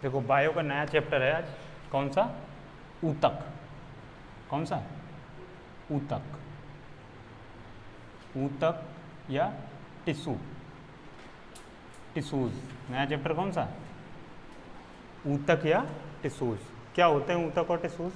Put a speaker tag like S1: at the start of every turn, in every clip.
S1: देखो बायो का नया चैप्टर है आज। कौन सा? ऊतक। कौन सा? ऊतक। ऊतक या टिश्यू, टिश्यूज। नया चैप्टर कौन सा? ऊतक या टिश्यूज। क्या होते हैं ऊतक और टिश्यूज?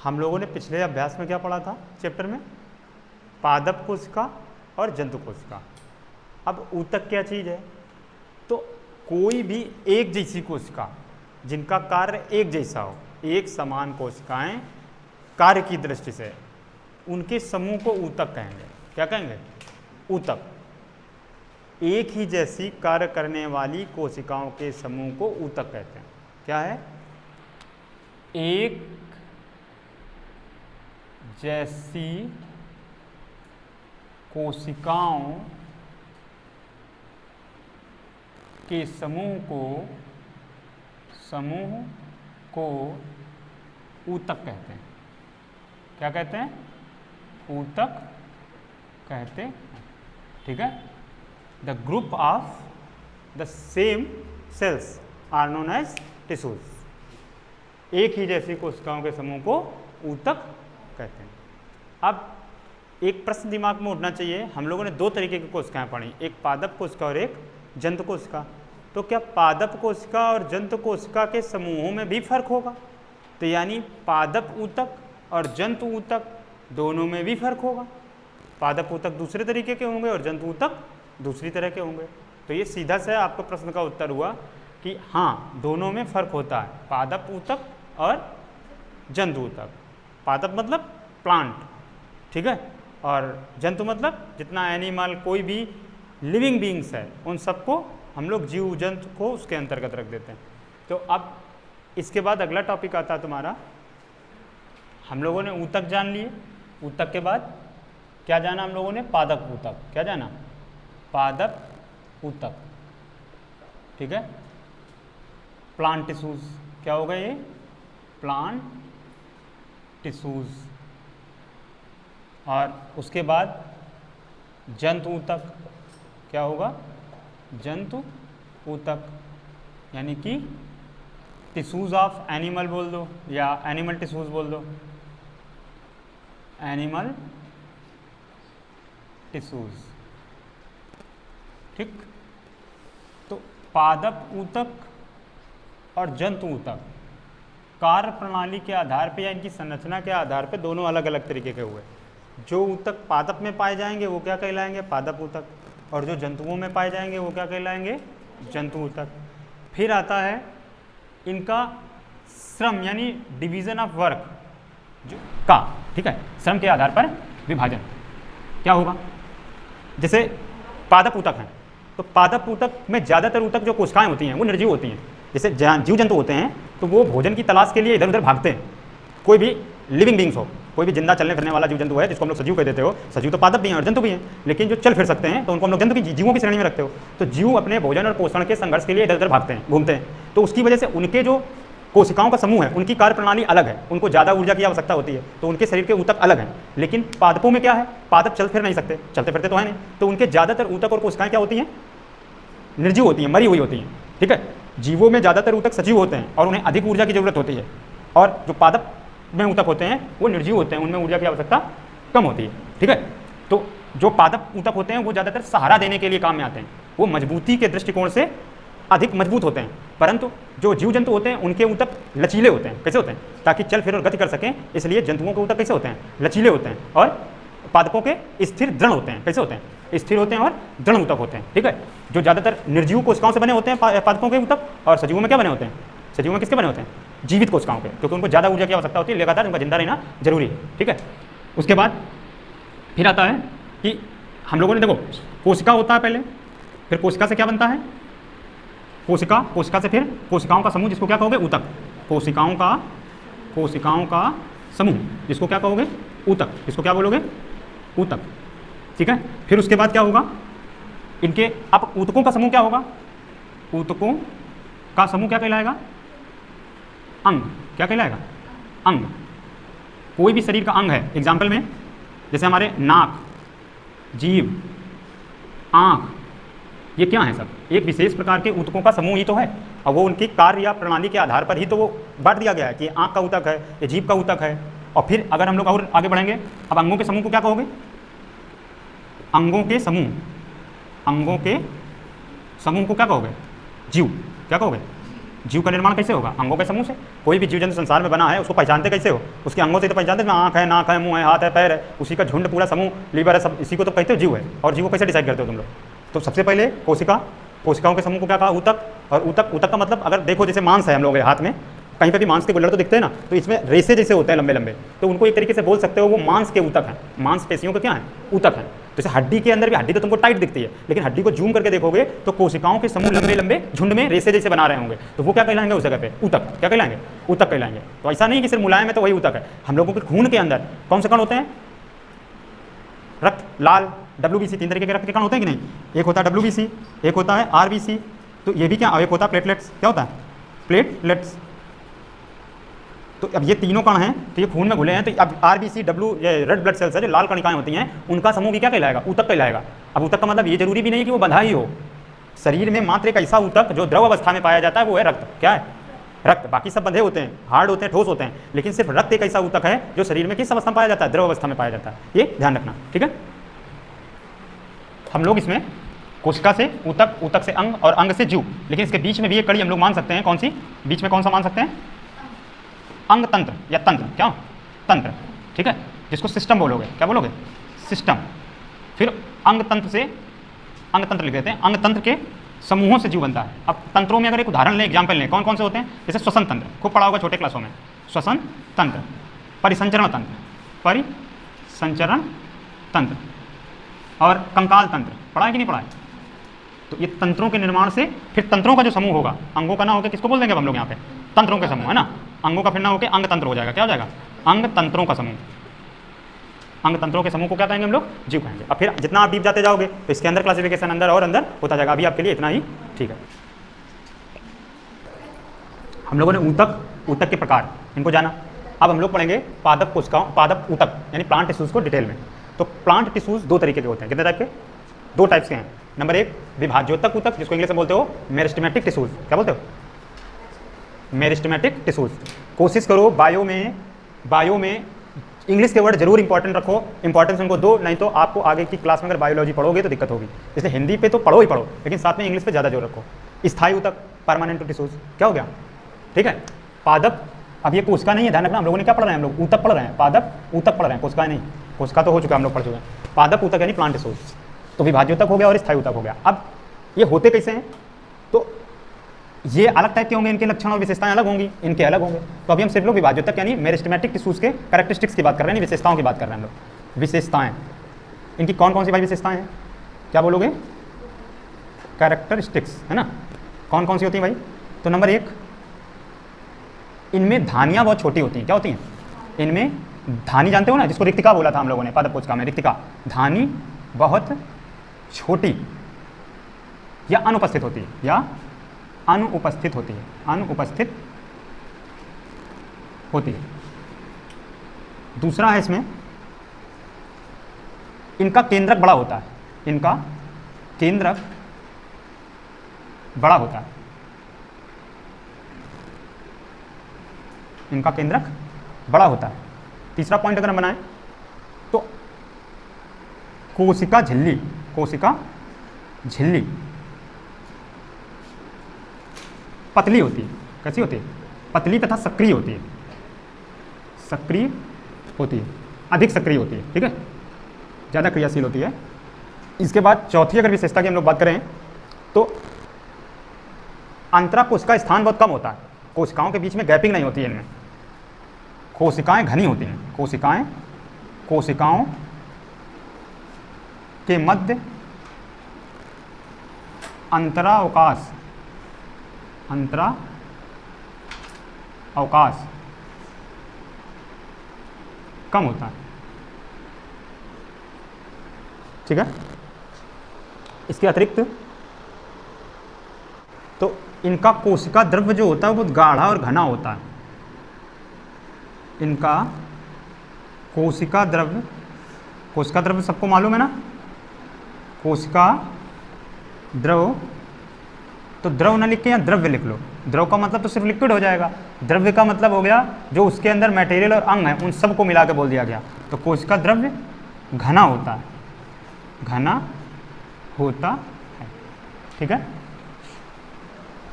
S1: हम लोगों ने पिछले अभ्यास में क्या पढ़ा था चैप्टर में? पादप कोशिका और जंतु कोशिका। अब ऊतक क्या चीज़ है? तो कोई भी एक जैसी कोशिका जिनका कार्य एक जैसा हो, एक समान कोशिकाएं कार्य की दृष्टि से, उनके समूह को ऊतक कहेंगे। क्या कहेंगे? ऊतक। एक ही जैसी कार्य करने वाली कोशिकाओं के समूह को ऊतक कहते हैं। क्या है? एक जैसी कोशिकाओं के समूह को ऊतक कहते हैं। क्या कहते हैं? ऊतक कहते हैं। ठीक है। The group of the same cells are known as tissues. एक ही जैसी कोशिकाओं के समूह को ऊतक कहते हैं। अब एक प्रश्न दिमाग में उठना चाहिए, हम लोगों ने दो तरीके की कोशिकाएं पढ़ी, एक पादप कोशिका और एक जंतु कोशिका। तो क्या पादप कोशिका और जंतु कोशिका के समूहों में भी फर्क होगा? तो यानी पादप ऊतक और जंतु ऊतक दोनों में भी फर्क होगा। पादप ऊतक दूसरे तरीके के होंगे और जंतु ऊतक दूसरी तरह के होंगे। तो ये सीधा से आपका प्रश्न का उत्तर हुआ कि हाँ, दोनों में फर्क होता है, पादप ऊतक और जंतु ऊतक। पादप मतलब प्लांट, ठीक है, और जंतु मतलब जितना एनिमल, कोई भी लिविंग बींग्स है, उन सबको हम लोग जीव जंतु को उसके अंतर्गत रख देते हैं। तो अब इसके बाद अगला टॉपिक आता है तुम्हारा, हम लोगों ने ऊतक जान लिए। ऊतक के बाद क्या जाना हम लोगों ने? पादप ऊतक। क्या जाना? पादप ऊतक। ठीक है। Plant tissues. क्या होगा ये? Plant tissues. और उसके बाद जंतु ऊतक। क्या होगा? जंतु ऊतक, यानी कि टिश्यूज ऑफ एनिमल बोल दो या एनिमल टिश्यूज बोल दो, एनिमल टिश्यूज। ठीक। तो पादप ऊतक और जंतु ऊतक कार्य प्रणाली के आधार पे या इनकी संरचना के आधार पे दोनों अलग अलग तरीके के हुए। जो ऊतक पादप में पाए जाएंगे वो क्या कहलाएंगे? पादप ऊतक। और जो जंतुओं में पाए जाएंगे वो क्या कहलाएंगे? जंतु ऊतक। फिर आता है इनका श्रम यानी डिवीजन ऑफ वर्क का, ठीक है, श्रम के आधार पर विभाजन। क्या होगा? जैसे पादप ऊतक हैं, तो पादप ऊतक में ज़्यादातर ऊतक जो कोशिकाएं होती हैं वो निर्जीव होती हैं। जैसे जीव जंतु होते हैं तो वो भोजन की तलाश के लिए इधर उधर भागते हैं। कोई भी लिविंग बींग्स हो, कोई भी जिंदा चलने फिरने वाला जीव जंतु है जिसको हम लोग सजीव कह देते हो, सजीव तो पादप भी हैं और जंतु भी हैं, लेकिन जो चल फिर सकते हैं तो उनको हम लोग जंतु की जीवों की श्रेणी में रखते हो। तो जीव अपने भोजन और पोषण के संघर्ष के लिए इधर उधर भागते हैं, घूमते हैं। तो उसकी वजह से उनके जो कोशिकाओं का समूह है उनकी कार्य प्रणाली अलग है, उनको ज़्यादा ऊर्जा की आवश्यकता होती है, तो उनके शरीर के ऊतक अलग हैं। लेकिन पादपों में क्या है? पादप चल फिर नहीं सकते, चलते फिरते तो है नहीं, तो उनके ज़्यादातर ऊतक और कोशिकाएं क्या होती हैं? निर्जीव होती हैं, मरी हुई होती हैं। ठीक है। जीवों में ज़्यादातर ऊतक सजीव होते हैं और उन्हें अधिक ऊर्जा की जरूरत होती है, और जो पादप में ऊतक होते हैं वो निर्जीव होते हैं, उनमें ऊर्जा की आवश्यकता कम होती है। ठीक है। तो जो पादप ऊतक होते हैं वो ज़्यादातर सहारा देने के लिए काम में आते हैं, वो मजबूती के दृष्टिकोण से अधिक मजबूत होते हैं। परंतु जो जीव जंतु होते हैं उनके ऊतक लचीले होते हैं। कैसे होते हैं? ताकि चल फिर और गति कर सकें, इसलिए जंतुओं के ऊतक कैसे होते हैं? लचीले होते हैं। और पादपों के स्थिर दृढ़ होते हैं। कैसे होते हैं? स्थिर होते हैं और दृढ़ ऊतक होते हैं। ठीक है। जो ज़्यादातर निर्जीव कोशिकाओं से बने होते हैं पादपों के ऊतक, और सजीवों में क्या बने होते हैं? सजीवों में किसके बने होते हैं? जीवित कोशिकाओं के, क्योंकि उनको ज़्यादा ऊर्जा की आवश्यकता होती है, लगातार उनका जिंदा रहना जरूरी है। ठीक है। उसके बाद फिर आता है कि हम लोगों ने देखो कोशिका होता है पहले, फिर कोशिका से क्या बनता है? कोशिका, कोशिका से फिर कोशिकाओं का समूह जिसको क्या कहोगे? ऊतक। कोशिकाओं का समूह जिसको क्या कहोगे? ऊतक। इसको क्या बोलोगे? ऊतक। ठीक है। फिर उसके बाद क्या होगा? इनके अब ऊतकों का समूह क्या होगा? ऊतकों का समूह क्या कहलाएगा? अंग। क्या कहलाएगा? अंग। कोई भी शरीर का अंग है, एग्जाम्पल में जैसे हमारे नाक, जीभ, आँख, ये क्या है? सब एक विशेष प्रकार के ऊतकों का समूह ही तो है। और वो उनकी कार्य या प्रणाली के आधार पर ही तो वो बांट दिया गया है कि आँख का ऊतक है, ये जीभ का ऊतक है। और फिर अगर हम लोग और आगे बढ़ेंगे, अब अंगों के समूह को क्या कहोगे? अंगों के समूह, अंगों के समूह को क्या कहोगे? जीव। क्या कहोगे? जीव का निर्माण कैसे होगा? अंगों के समूह से। कोई भी जीव जंतु संसार में बना है उसको पहचानते कैसे हो? उसके अंगों से तो पहचानते, आँख है, नाक है, मुंह है, हाथ है, पैर है, उसी का झुंड पूरा समूह, लीवर है, सब इसी को तो कहते हो जीव है। और जीव को कैसे डिसाइड करते हो तुम लोग? तो सबसे पहले कोशिका, कोशिकाओं के समूह को क्या कहा? ऊतक। और ऊतक, ऊतक का मतलब अगर देखो जैसे मांस है हम लोग के हाथ में, कहीं पे भी मांस के गुल्लड़ तो दिखते हैं ना, तो इसमें रेसे जैसे होते हैं लंबे लंबे, तो उनको एक तरीके से बोल सकते हो वो मांस के ऊतक हैं। मांसपेशियों के क्या है? ऊतक है। जैसे हड्डी के अंदर भी, हड्डी तो तुमको टाइट दिखती है, लेकिन हड्डी को जूम करके देखोगे तो कोशिकाओं के समूह लंबे लंबे झुंड में रेसे जैसे बना रहे होंगे, तो वो क्या कहलाएंगे उस जगह पे? ऊतक। क्या कहलाएंगे? ऊतक कहलाएंगे। तो ऐसा नहीं कि सिर्फ मुलायम है तो वही ऊतक है। हम लोगों के खून के अंदर कौन से कण होते हैं? रक्त, लाल, WBC, 3 तरीके के रक्त के कण होते हैं कि नहीं? एक होता है WBC, एक होता है RBC, तो ये भी क्या, एक होता है प्लेटलेट्स। क्या होता है? प्लेटलेट्स। तो अब ये तीनों कण हैं, तो ये खून में घुले हैं, तो अब RBC, ये रेड ब्लड सेल्स है जो लाल कणिकाएं होती हैं, उनका समूह भी क्या कहलाएगा? ऊतक कहलाएगा। अब ऊतक का मतलब ये जरूरी भी नहीं कि वो बंधा ही हो। शरीर में मात्र एक ऐसा ऊतक जो द्रव अवस्था में पाया जाता है वो है रक्त। क्या है? रक्त। बाकी सब बंधे होते हैं, हार्ड होते हैं, ठोस होते हैं, लेकिन सिर्फ रक्त एक ऐसा ऊतक है जो शरीर में किस अवस्था में पाया जाता है? द्रव अवस्था में पाया जाता है। ये ध्यान रखना, ठीक है। हम लोग इसमें कोशिका से ऊतक, ऊतक से अंग और अंग से जीव, लेकिन इसके बीच में भी एक कड़ी हम लोग मान सकते हैं। कौन सी? बीच में कौन सा मान सकते हैं? अंग तंत्र या तंत्र। क्या? तंत्र, ठीक है, जिसको सिस्टम बोलोगे। क्या बोलोगे? सिस्टम। फिर अंग तंत्र से, अंग तंत्र लिख देते हैं, अंग तंत्र के समूहों से जीव बनता है। अब तंत्रों में अगर एक उदाहरण लें, एग्जाम्पल लें, कौन कौन से होते हैं? जैसे श्वसन तंत्र, खूब पढ़ा होगा छोटे क्लासों में। श्वसन तंत्र, परिसंचरण तंत्र, परिसंचरण तंत्र, और कंकाल तंत्र। पढ़ा है कि नहीं पढ़ा है? तो ये तंत्रों के निर्माण से फिर तंत्रों का जो समूह होगा, अंगों का ना होकर किसको बोल देंगे हम लोग यहाँ पे? तंत्रों के समूह, है ना। अंगों का फिर ना होकर अंग तंत्र हो जाएगा। क्या हो जाएगा? अंग तंत्रों का समूह। अंग तंत्रों के समूह को क्या कहेंगे हम लोग? जीव कहेंगे। अब फिर जितना आप डीप जाते जाओगे तो इसके अंदर क्लासिफिकेशन अंदर और अंदर होता जाएगा। अभी आपके लिए इतना ही ठीक है। हम लोगों ने ऊतक, ऊतक के प्रकार इनको जाना। अब हम लोग पढ़ेंगे पादप कोशिकाओं, पादप ऊतक यानी प्लांट टिश्यूज़ को डिटेल में। तो प्लांट टिश्यूज़ दो तरीके के होते हैं। कितने टाइप के? दो टाइप्स के हैं। नंबर एक विभाज्योतक ऊतक, जिसको इंग्लिश में बोलते हो मेरिस्टेमेटिक टिश्यूज़। क्या बोलते हो? Meristematic tissues. कोशिश करो बायो में इंग्लिश के वर्ड जरूर इंपॉर्टेंट रखो, इंपॉर्टेंस उनको दो, नहीं तो आपको आगे की क्लास में अगर बायोलॉजी पढ़ोगे तो दिक्कत होगी। इसलिए हिंदी पे तो पढ़ो ही पढ़ो, लेकिन साथ में इंग्लिश पे ज़्यादा जोर रखो। स्थायी ऊतक, परमानेंट टिश्यूज़। क्या हो गया? ठीक है। पादप, अब ये कोशिका नहीं है, ध्यान रखना। हम लोगों ने क्या पढ़ रहे हैं? हम लोग ऊतक पढ़ रहे हैं, पादप ऊतक पढ़ रहे हैं, कोशिका नहीं। कोशिका तो हो चुका, हम लोग पढ़ चुके हैं। पादप ऊतक यानी प्लांट टिश्यूज़। तो विभाज्योतक हो गया और स्थायी ऊतक हो गया। अब ये होते कैसे हैं? तो ये अलग टाइप के होंगे, इनके लक्षण और विशेषताएं अलग होंगी, इनके अलग होंगे। तो अभी हम सिर्फ लोग विभाज्योतक यानी मेरिस्टेमेटिक टिश्यूज़ के कैरेक्टरिस्टिक्स की बात कर रहे हैं, विशेषताओं की बात कर रहे हैं हम लोग। विशेषताएं इनकी कौन कौन सी भाई विशेषताएं हैं? क्या बोलोगे? कैरेक्टरिस्टिक्स, है ना। कौन कौन सी होती हैं भाई? तो नंबर एक, इनमें धानियाँ बहुत छोटी होती हैं। क्या होती हैं? इनमें धानी, जानते हो ना, जिसको रिक्तिका बोला था हम लोगों ने पादप कोशिका में, रिक्तिका। धानी बहुत छोटी या अनुपस्थित होती है, या अनुपस्थित होती है, अनुपस्थित होती है। दूसरा है इसमें इनका केंद्रक बड़ा होता है, इनका केंद्रक बड़ा होता है, इनका केंद्रक बड़ा होता है। तीसरा पॉइंट अगर हम बनाएं तो कोशिका झिल्ली, कोशिका झिल्ली पतली होती है। कैसी होती है? पतली तथा सक्रिय होती है, सक्रिय होती है, अधिक सक्रिय होती है, ठीक है, ज़्यादा क्रियाशील होती है। इसके बाद चौथी अगर विशेषता की हम लोग बात करें तो अंतरा कोशिका स्थान बहुत कम होता है, कोशिकाओं के बीच में गैपिंग नहीं होती है इनमें, कोशिकाएं घनी होती हैं, कोशिकाओं के मध्य अंतरावकाश कम होता है, ठीक है। इसके अतिरिक्त तो इनका कोशिका द्रव्य जो होता है वो बहुत गाढ़ा और घना होता है। इनका कोशिका द्रव्य सबको मालूम है ना, कोशिका द्रव तो द्रव ना लिख के यहाँ द्रव्य लिख लो। द्रव का मतलब तो सिर्फ लिक्विड हो जाएगा, द्रव्य का मतलब हो गया जो उसके अंदर मटेरियल और अंग है उन सबको मिला के बोल दिया गया। तो कोशिका द्रव्य घना होता है, घना होता है। ठीक है,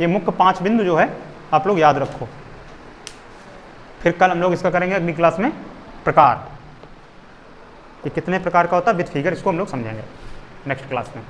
S1: ये मुख्य 5 बिंदु जो है आप लोग याद रखो। फिर कल हम लोग इसका करेंगे अगली क्लास में प्रकार, ये कितने प्रकार का होता है विद फिगर, इसको हम लोग समझेंगे नेक्स्ट क्लास में।